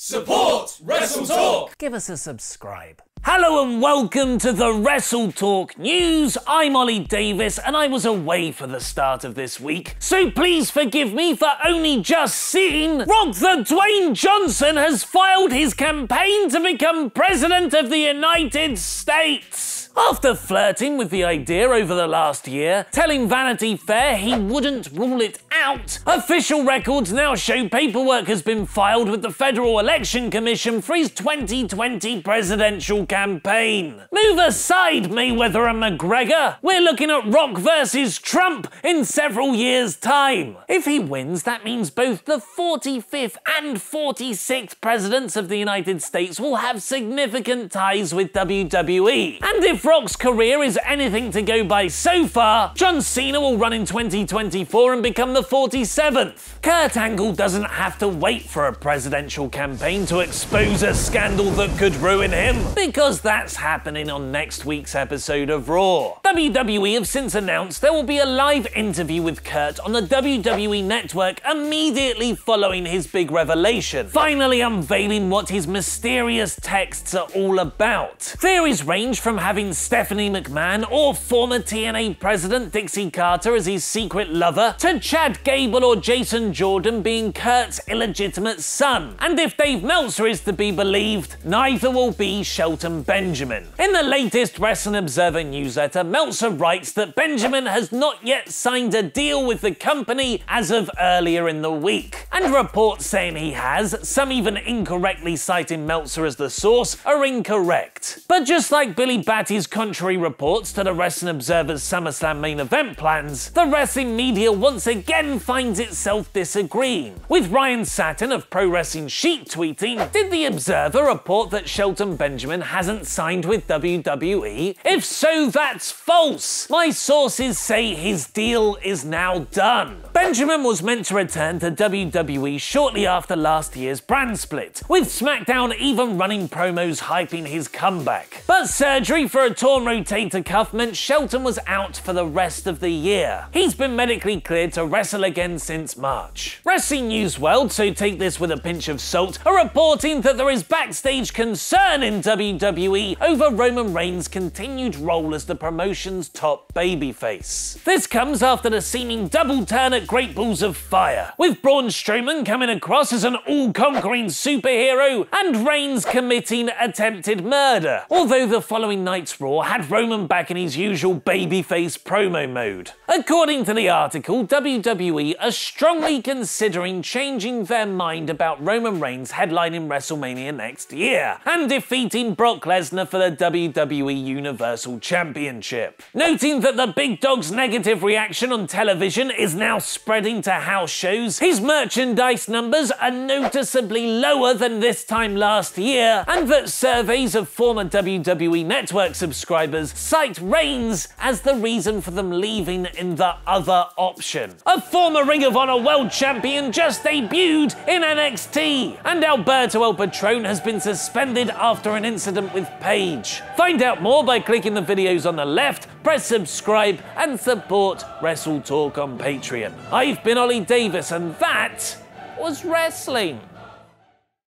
Support WrestleTalk! Give us a subscribe. Hello and welcome to the WrestleTalk News. I'm Ollie Davis and I was away for the start of this week, so please forgive me for only just seeing Rock the Dwayne Johnson has filed his campaign to become President of the United States. After flirting with the idea over the last year, telling Vanity Fair he wouldn't rule it out, official records now show paperwork has been filed with the Federal Election Commission for his 2020 presidential campaign. Move aside, Mayweather and McGregor. We're looking at Rock versus Trump in several years' time. If he wins, that means both the 45th and 46th presidents of the United States will have significant ties with WWE. And if Rock's career is anything to go by so far, John Cena will run in 2024 and become the 47th. Kurt Angle doesn't have to wait for a presidential campaign to expose a scandal that could ruin him, because that's happening on next week's episode of Raw. WWE have since announced there will be a live interview with Kurt on the WWE Network immediately following his big revelation, finally unveiling what his mysterious texts are all about. Theories range from having Stephanie McMahon or former TNA president Dixie Carter as his secret lover, to Chad Gable or Jason Jordan being Kurt's illegitimate son. And if Dave Meltzer is to be believed, neither will be Shelton Benjamin. In the latest Wrestling Observer newsletter, Meltzer writes that Benjamin has not yet signed a deal with the company as of earlier in the week. And reports saying he has, some even incorrectly citing Meltzer as the source, are incorrect. But just like Billy Batty's contrary reports to the Wrestling Observer's SummerSlam main event plans, the wrestling media once again finds itself disagreeing, with Ryan Satin of Pro Wrestling Sheet tweeting, "Did the Observer report that Shelton Benjamin hasn't signed with WWE? If so, that's false. My sources say his deal is now done." Benjamin was meant to return to WWE shortly after last year's brand split, with SmackDown even running promos hyping his comeback. But surgery for a torn rotator cuff meant Shelton was out for the rest of the year. He's been medically cleared to wrestle again since March. Wrestling News World, so take this with a pinch of salt, are reporting that there is backstage concern in WWE over Roman Reigns' continued role as the promotion's top babyface. This comes after the seeming double turn at Great Balls of Fire, with Braun Strowman coming across as an all-conquering superhero and Reigns committing attempted murder, although the following night's Raw had Roman back in his usual babyface promo mode. According to the article, WWE are strongly considering changing their mind about Roman Reigns headlining WrestleMania next year and defeating Brock Lesnar for the WWE Universal Championship. Noting that the big dog's negative reaction on television is now spreading to house shows, his merchandise numbers are noticeably lower than this time last year, and that surveys of former WWE Network subscribers cite Reigns as the reason for them leaving in the other option. A former Ring of Honor World Champion just debuted in NXT, and Alberto El Patron has been suspended after an incident with Paige. Find out more by clicking the videos on the left, press subscribe, and support WrestleTalk on Patreon. I've been Ollie Davis, and that was wrestling.